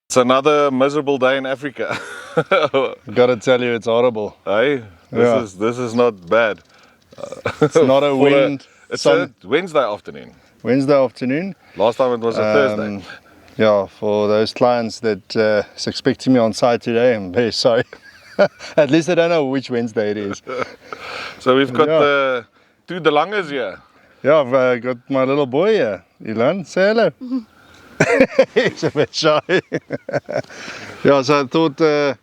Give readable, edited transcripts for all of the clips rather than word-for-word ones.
It's another miserable day in Africa. Gotta tell you, it's horrible. Hey, this is not bad. It's not a wind. It's a Wednesday afternoon. Wednesday afternoon. Last time it was a Thursday. Yeah, for those clients that is expecting me on site today, I'm very sorry. At least I don't know which Wednesday it is. So we've got the two 𝗥𝗶𝗳𝗹𝗲𝗀 here. Yeah, I've got my little boy here. Elan, say hello. He's a bit shy. Yeah, so I thought to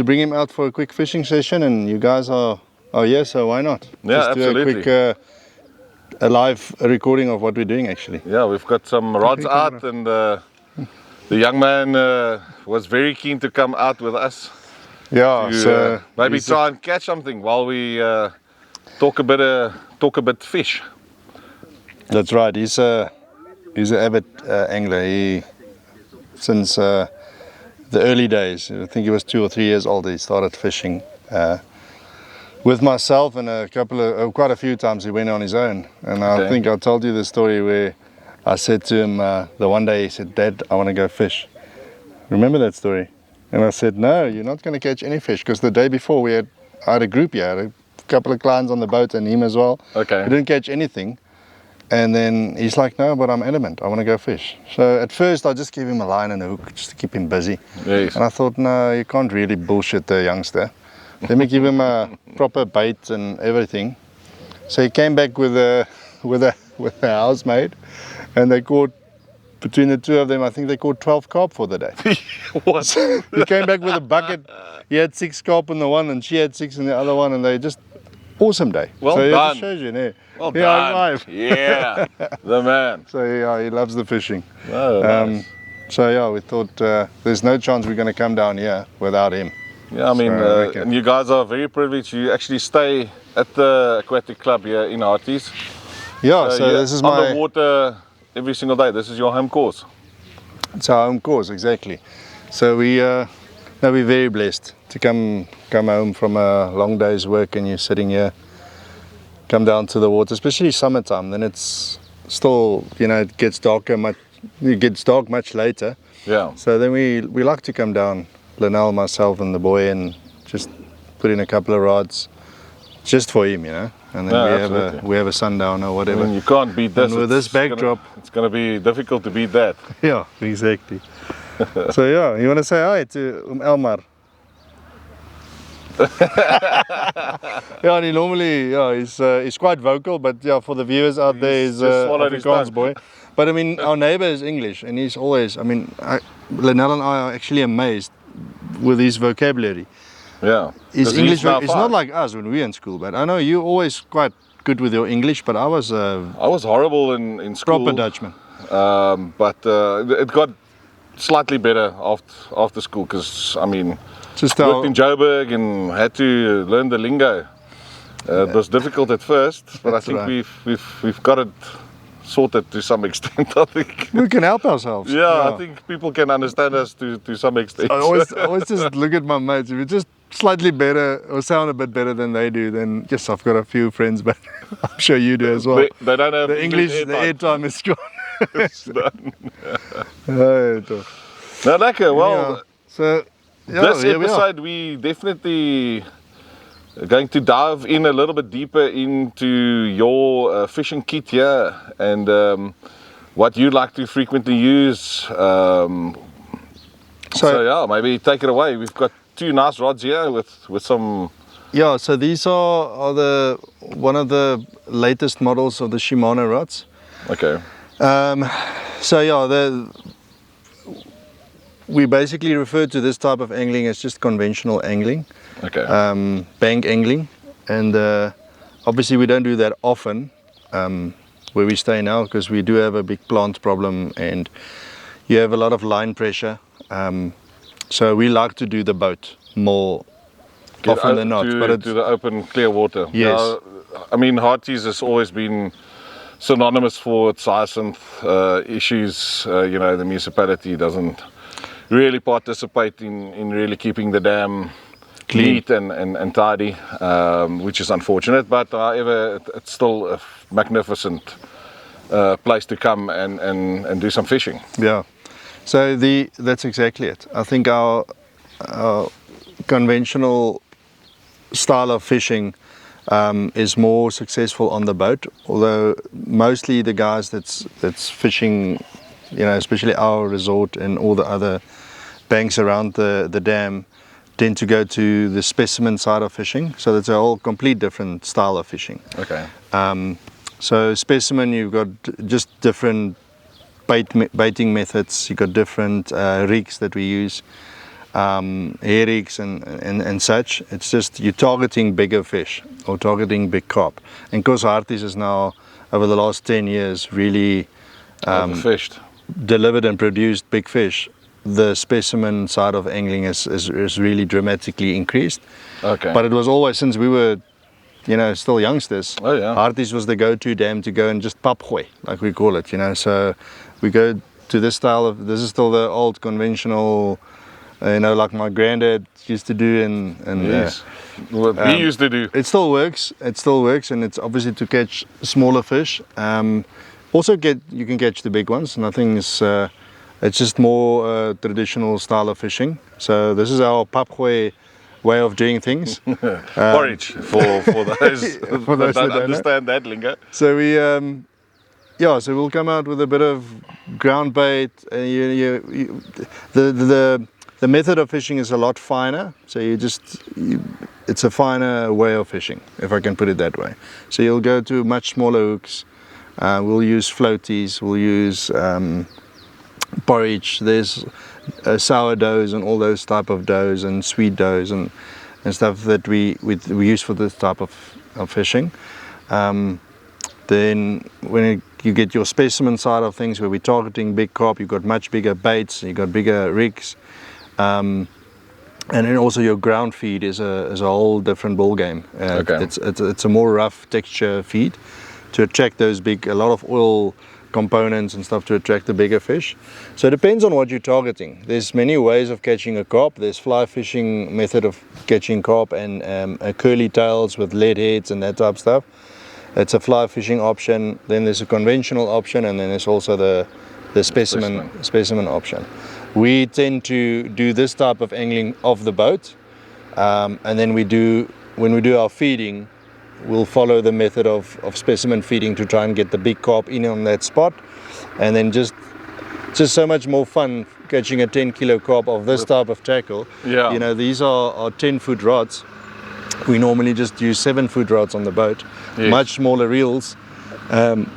bring him out for a quick fishing session, and you guys are here, so why not? Yeah, just absolutely. do a quick a live recording of what we're doing actually. Yeah, we've got some rods out, and the young man was very keen to come out with us. Yeah, to, so maybe try and catch something while we talk a bit fish. That's right. He's an avid angler. Since the early days, I think he was 2 or 3 years old, he started fishing with myself, and quite a few times he went on his own. And I think I told you the story where I said to him the one day, he said, "Dad, I want to go fish." Remember that story? And I said, "No, you're not going to catch any fish," because the day before I had a group here, I had a couple of clients on the boat and him as well. Okay. We didn't catch anything. And then he's like, "No, but I'm adamant, I want to go fish." So at first I just gave him a line and a hook just to keep him busy. Yes. And I thought, no, you can't really bullshit the youngster. Let me give him a proper bait and everything. So he came back with a housemate, and they caught, between the two of them, I think they caught 12 carp for the day. What? He came back with a bucket. He had 6 carp in the one and she had 6 in the other one, and they just awesome day. Well so done. It shows you, yeah. Well yeah, done. Five. Yeah, the man. So yeah, he loves the fishing. Oh, nice. So yeah, we thought there's no chance we're going to come down here without him. Yeah, I mean, So, and you guys are very privileged. You actually stay at the aquatic club here in Harties. Yeah, so this is on the water every single day. This is your home course. It's our home course, exactly. So we're very blessed to come home from a long day's work, and you're sitting here, come down to the water, especially summertime. Then it's still, it gets darker much later. Yeah. So then we like to come down, Linnell, myself and the boy, and just put in a couple of rods just for him, and then we have a sundown or whatever. I mean, you can't beat this. And with this backdrop, it's gonna be difficult to beat that. Yeah, exactly. So yeah, you want to say hi to Elmar? Yeah, and he normally, he's quite vocal, but yeah, for the viewers out there, he's Afrikaans boy. But I mean, our neighbor is English, and he's always, Linnell and I are actually amazed with his vocabulary. Yeah. His English, it's not like us when we were in school, but I know you're always quite good with your English, but I was horrible in school. Proper Dutchman. But it got slightly better after school, because I mean, worked in Joburg and had to learn the lingo. It was difficult at first, but I think we've got it sorted to some extent. I think we can help ourselves. Yeah, I think people can understand us to some extent. I always just look at my mates. If you're just slightly better or sound a bit better than they do, then yes, I've got a few friends, but I'm sure you do as well. They don't have the English. The airtime is gone. It's done. No, lekker. Well, yeah. So this episode we definitely going to dive in a little bit deeper into your fishing kit here, and what you like to frequently use. So yeah, maybe take it away. We've got 2 nice rods here with some. Yeah, so these are one of the latest models of the Shimano rods. Okay. So yeah, we basically refer to this type of angling as just conventional angling. Okay. Bank angling, and obviously we don't do that often where we stay now, because we do have a big plant problem and you have a lot of line pressure. So we like to do the boat more often than not. But to the open, clear water. Yes. Now, I mean, Harties has always been synonymous for its hyacinth issues. The municipality doesn't really participate in really keeping the dam neat and tidy, which is unfortunate, but however, it's still a magnificent place to come and do some fishing. Yeah. So that's exactly it. I think our conventional style of fishing is more successful on the boat, although mostly the guys that's fishing, you know, especially our resort and all the other banks around the dam, tend to go to the specimen side of fishing. So that's a whole complete different style of fishing. Okay. So specimen, you've got just different baiting methods. You've got different rigs that we use, hair rigs and such. It's just you're targeting bigger fish or targeting big carp. And because Harties is now, over the last 10 years, really Overfished. delivered and produced big fish, the specimen side of angling is really dramatically increased. Okay. But it was always, since we were, you know, still youngsters, Oh, yeah. Harties was the go-to dam to go and just 𝗶𝗲𝗀𝗀𝗹𝗲, like we call it, you know. So we go to this style of, this is still the old conventional, you know, like my granddad used to do, and Yes. What we used to do. it still works, and it's obviously to catch smaller fish. Also you can catch the big ones. Nothing is, it's just more traditional style of fishing. So this is our 𝗶𝗶𝗀𝗀𝗋 way of doing things. Porridge for those For those that don't that don't know. understand that lingo. So we, yeah, so we'll come out with a bit of ground bait. The method of fishing is a lot finer. So it's a finer way of fishing, if I can put it that way. So you'll go to much smaller hooks. We'll use floaties. We'll use porridge. There's sourdoughs and all those type of doughs and sweet doughs and stuff that we use for this type of fishing. Then when you get your specimen side of things, where we're targeting big carp, you've got much bigger baits, you've got bigger rigs, and then also your ground feed is a whole different ball game. Okay. It's a more rough texture feed to attract those big, a lot of oil components and stuff to attract the bigger fish. So it depends on what you're targeting. There's many ways of catching a carp. There's fly fishing method of catching carp and curly tails with lead heads and that type of stuff. It's a fly fishing option. Then there's a conventional option, and then there's also the specimen option. We tend to do this type of angling off the boat, and then when we do our feeding, we'll follow the method of specimen feeding to try and get the big carp in on that spot, and then just so much more fun catching a 10-kilo carp of this type of tackle. Yeah. You know, these are 10-foot rods. We normally just use 7-foot rods on the boat, Yes. much smaller reels, and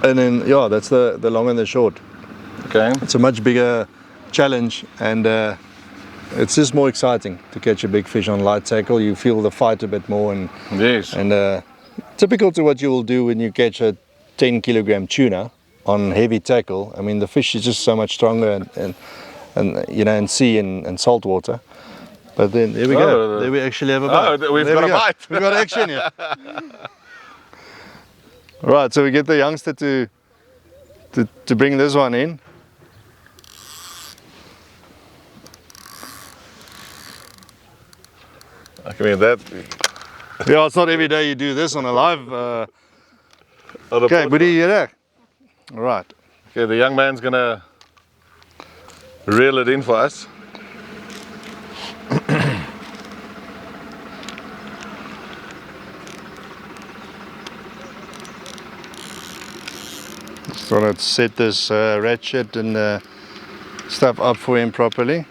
then yeah, that's the long and the short. Okay. It's a much bigger challenge, and it's just more exciting to catch a big fish on light tackle. You feel the fight a bit more, and Yes. typical to what you will do when you catch a 10-kilogram tuna on heavy tackle. I mean, the fish is just so much stronger and you know, in sea and salt water. But then there we go. There we actually have a bite. Oh, we've There got we a bite. We've got action here. Right, so we get the youngster to bring this one in. I mean that. Yeah, it's not every day you do this on a live. Okay, Okay, buddy, you're there. All right. Okay, the young man's gonna reel it in for us. So let's set this ratchet and stuff up for him properly.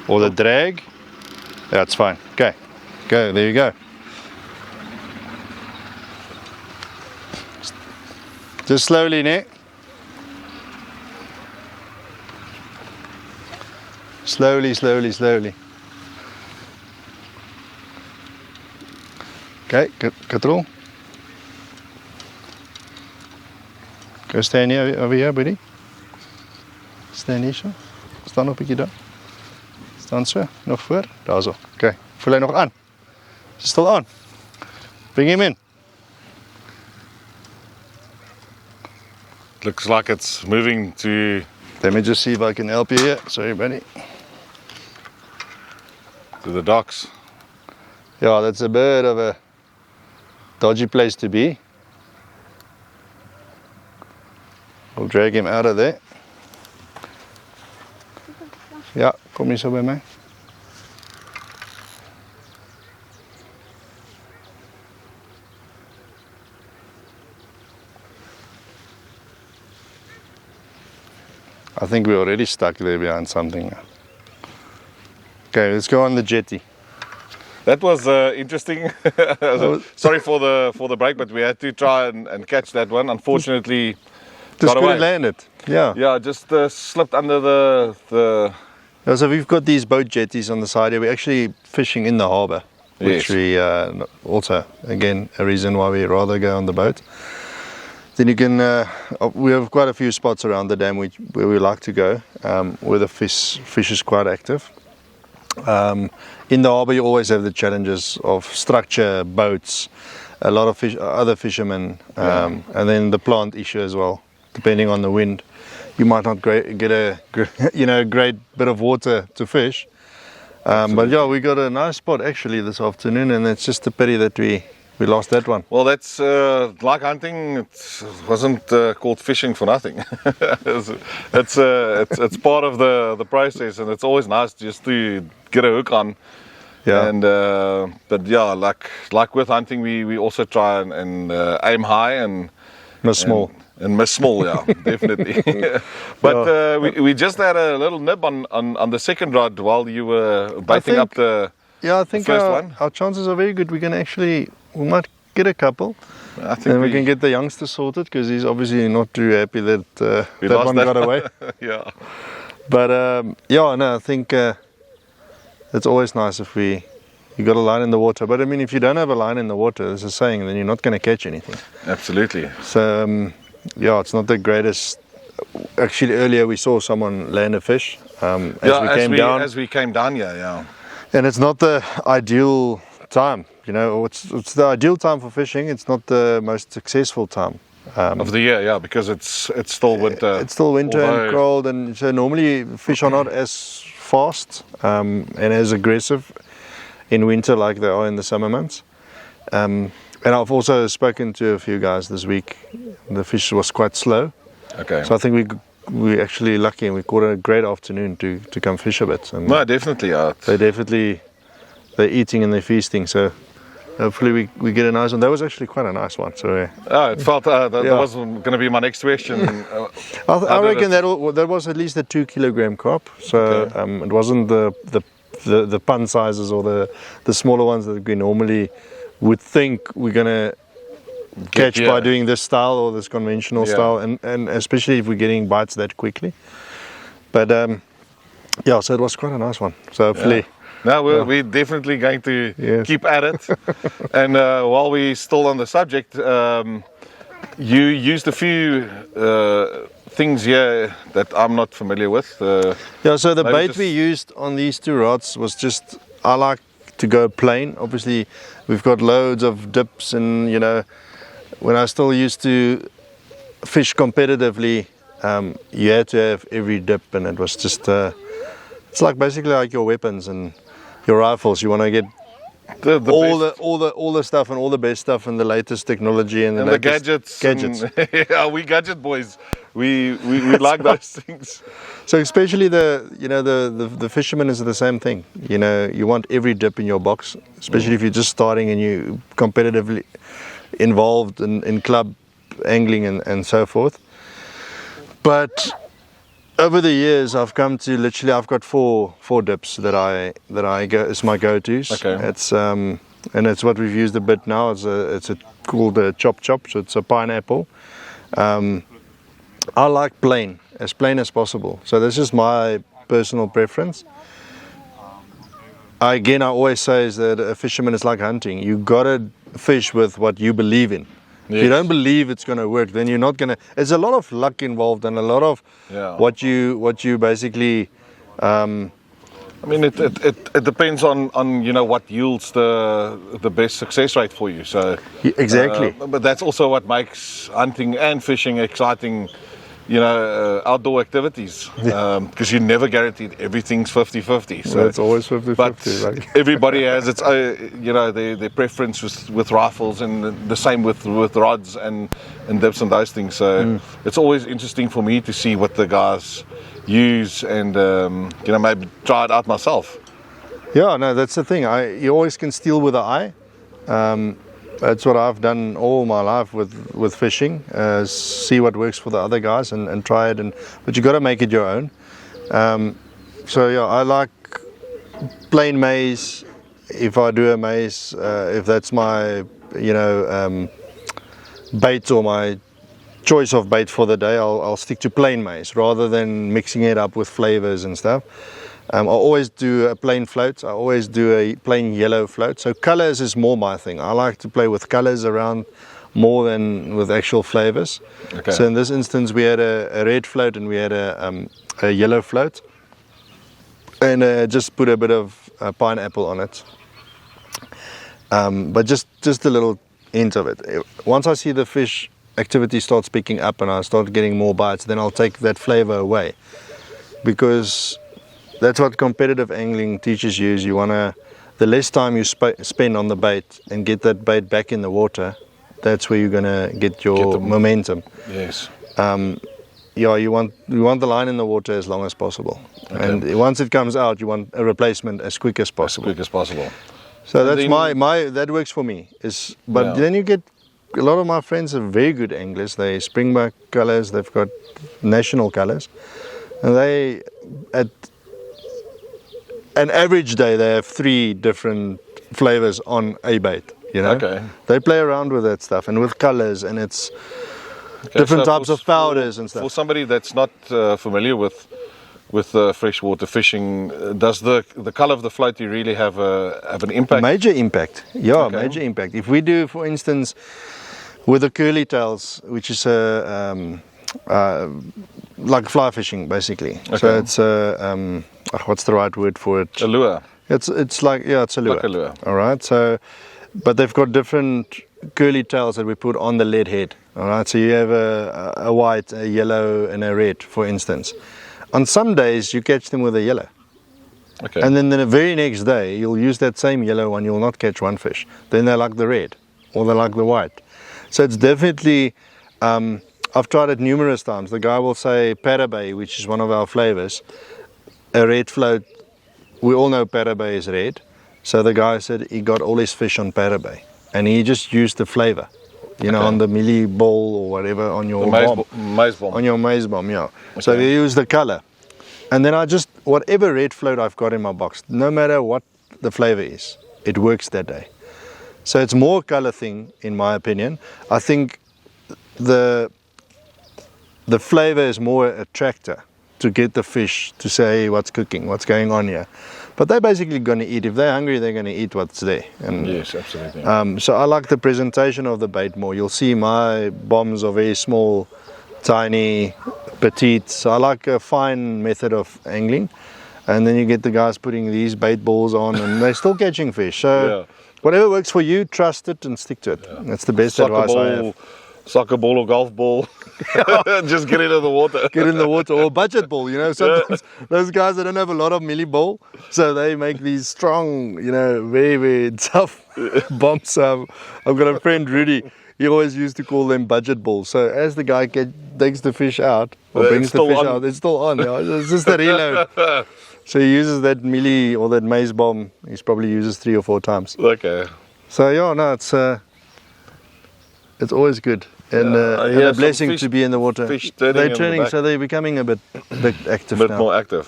Or the drag. That's fine. Okay. Go, there you go. Just slowly, Nick. Slowly, slowly, slowly. Okay, control. Go stand here, over here, buddy. Stand hier zo. Staan nog 'n bietjie daar. Staan so, nog voor. Daar zo. Okay. Voel hy nog aan? Is still on. Bring him in. Looks like it's moving to. Let me just see if I can help you here. Sorry, buddy. To the docks. Yeah, that's a bit of a dodgy place to be. We'll drag him out of there. Ja, kom hier zo bij mij. I think we're already stuck there behind something. Okay, let's go on the jetty. That was interesting. Sorry for the break, but we had to try and catch that one. Unfortunately, Just got away. couldn't land it. Yeah. Yeah, just slipped under the. Yeah, so we've got these boat jetties on the side here. We're actually fishing in the harbour, which Yes. we also, again, a reason why we rather go on the boat. Then you can, we have quite a few spots around the dam where we like to go, where the fish is quite active. In the harbour you always have the challenges of structure, boats, a lot of other fishermen, and then the plant issue as well. Depending on the wind, you might not get a great bit of water to fish. But yeah, we got a nice spot actually this afternoon, and it's just a pity that we lost that one. Well, that's like hunting. It wasn't called fishing for nothing. it's part of the process, and it's always nice just to get a hook on. Yeah. And but yeah, like with hunting, we also try and aim high and Miss small. And miss small, yeah, definitely. But we just had a little nib on the second rod while you were baiting up the. Yeah, I think first one. our chances are very good. We might get a couple. I think And we can get the youngster sorted, because he's obviously not too happy that that lost one that. got away. Yeah. But yeah, no, I think it's always nice if you got a line in the water. But I mean, if you don't have a line in the water, there's a saying, then you're not going to catch anything. Absolutely. So yeah, it's not the greatest. Actually, earlier we saw someone land a fish As we came down here, yeah. and it's not the ideal time. You know, it's the ideal time for fishing. It's not the most successful time Of the year, yeah, because it's still winter. It's still winter and although- cold, and so normally fish are not as fast and as aggressive in winter like they are in the summer months. And I've also spoken to a few guys this week. The fish was quite slow, Okay. so I think we actually lucky, and we caught a great afternoon to come fish a bit. And No, definitely. they're eating and they're feasting. So hopefully we get a nice one. That was actually quite a nice one. So It felt that Yeah. was going to be my next question. I reckon that was at least a 2 kilogram carp. So Okay. it wasn't the pun sizes or the smaller ones that we normally would think we're gonna catch by doing this style or this conventional style, and especially if we're getting bites that quickly. But yeah, so it was quite a nice one. So hopefully. No, we're definitely going to Yes. keep at it. And while we're still on the subject, you used a few things here that I'm not familiar with. Yeah, so the Maybe bait just- we used on these two rods was just, I like to go plain. Obviously, we've got loads of dips, and you know, when I still used to fish competitively, you had to have every dip, and it was just, it's like basically like your weapons and your rifles. You want to get the all the stuff and all the best stuff and the latest technology and the and the latest gadgets. Yeah, we gadget boys. We like those things. So especially the fishermen is the same thing. You know, you want every dip in your box, especially if you're just starting and you competitively involved in club angling and so forth. But over the years, I've come to I've got four dips that I go is my go-tos. Okay. It's and it's what we've used a bit now. It's called a chop, so it's a pineapple. I like plain as possible. So this is my personal preference. I always say is that a fisherman is like hunting. You gotta fish with what you believe in. If you don't believe it's going to work, then you're not going to. There's a lot of luck involved and a lot of what you basically. I mean, it depends on what yields the best success rate for you. So exactly. but that's also what makes hunting and fishing exciting you know, outdoor activities, because you never guaranteed everything's 50-50. So Well, it's always 50-50. but Like. everybody has its you know, their preference with rifles, and the same with rods and dips and those things. So it's always interesting for me to see what the guys use, and you know, maybe try it out myself. Yeah, no, that's the thing. You always can steal with the eye. That's what I've done all my life with fishing. See what works for the other guys and try it. But you got to make it your own. So yeah, I like plain maize. If I do a maize, if that's my, you know, bait or my choice of bait for the day, I'll stick to plain maize rather than mixing it up with flavors and stuff. I always do a plain float. I always do a plain yellow float. So colors is more my thing. I like to play with colors around more than with actual flavors. Okay. So in this instance, we had a red float and we had a yellow float, and just put a bit of pineapple on it. But just a little hint of it. Once I see the fish activity starts picking up and I start getting more bites, then I'll take that flavor away, because that's what competitive angling teaches you. Is you wanna, the less time you spend on the bait and get that bait back in the water, that's where you're gonna get your momentum. Yes. Yeah, you want the line in the water as long as possible, and once it comes out, you want a replacement as quick as possible. As quick as possible. So that's my that works for me. But then you get a lot of my friends are very good anglers. They springback colors. They've got national colors, and they at an average day they have 3 different flavors on a bait. You know, they play around with that stuff and with colors, and it's different types of powders and stuff. For somebody that's not familiar with freshwater fishing, does the color of the floaty really have an impact? Major impact, yeah, major impact. If we do, for instance, with the 𝗘𝗽𝗶𝗀𝗀𝗹𝘀, which is like fly fishing basically. So it's what's the right word for it? A lure. It's like, yeah, it's a lure. Like a lure. All right. So, but they've got different curly tails that we put on the lead head. All right. So you have a white, a yellow, and a red, for instance. On some days you catch them with a yellow. Okay. And then the very next day you'll use that same yellow one. You'll not catch one fish. Then they like the red, or they like the white. So it's definitely. I've tried it numerous times. The guy will say 𝗘𝗽𝗶𝗀𝗀𝗀, which is one of our flavors, a red float. We all know 𝗘𝗽𝗶𝗀𝗀𝗀 is red. So the guy said he got all his fish on 𝗘𝗽𝗶𝗀𝗀𝗀, and he just used the flavor, you know, on the mealy ball or whatever on your maize bomb. On your maize bomb, yeah. So they use the color, and then I just whatever red float I've got in my box, no matter what the flavor is, it works that day. So it's more color thing, in my opinion. I think the flavor is more attractor to get the fish to say, hey, what's cooking, what's going on here. But they're basically going to eat. If they're hungry, they're going to eat what's there. And, yes, absolutely. So I like the presentation of the bait more. You'll see my bombs are very small, tiny, petite. So I like a fine method of angling. And then you get the guys putting these bait balls on, and they're still catching fish. So whatever works for you, trust it and stick to it. That's the best advice I have. Soccer ball or golf ball, just get into the water. Get in the water, or budget ball, you know. Sometimes those guys, they don't have a lot of milli ball, so they make these strong, you know, very, very tough bombs. I've got a friend, Rudy, he always used to call them budget balls. So as the guy takes the fish out, or brings the fish out, it's still on. It's just a reload. So he uses that milli or that maize bomb, he probably uses 3 or 4 times. Okay. So yeah, no, it's always good. And a blessing to be in the water. They're turning, so they're becoming a bit active now. A bit more active.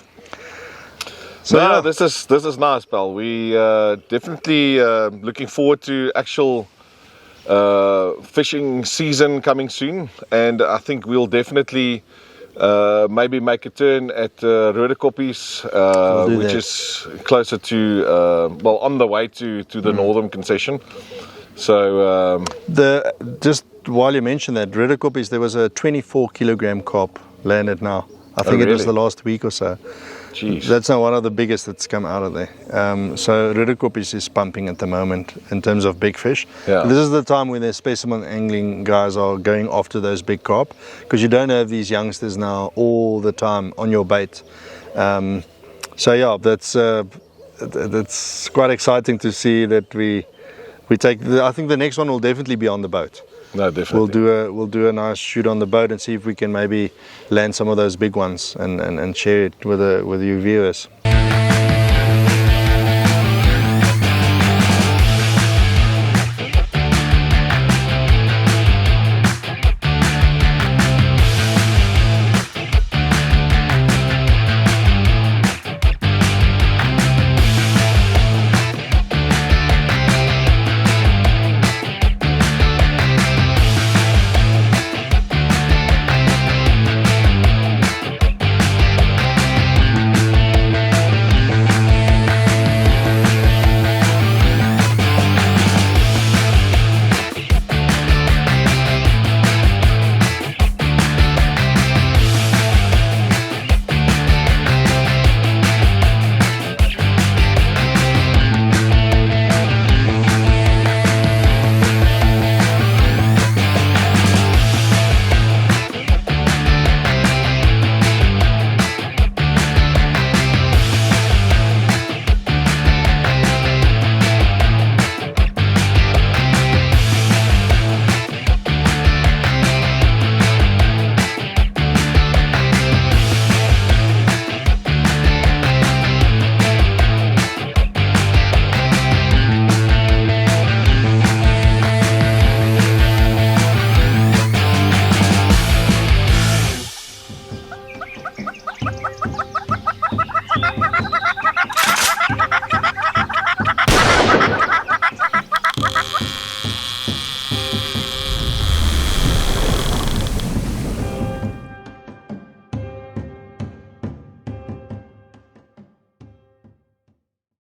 So yeah, this is nice, pal. We definitely looking forward to actual fishing season coming soon, and I think we'll definitely maybe make a turn at 𝗘𝗽𝗶𝗀𝗀𝗀𝗀, which is closer to well, on the way to the northern concession. So just while you mentioned that, 𝗘𝗽𝗶𝗀𝗀𝗀𝗀, there was a 24 kilogram carp landed now. I think it was the last week or so. Jeez. That's now one of the biggest that's come out of there. So 𝗥𝗶𝗃𝗃 is pumping at the moment in terms of big fish. Yeah. This is the time when the specimen angling guys are going after those big carp, because you don't have these youngsters now all the time on your bait. So yeah, that's quite exciting to see that we take. I think the next one will definitely be on the boat. No, definitely. We'll do a nice shoot on the boat and see if we can maybe land some of those big ones and share it with you viewers.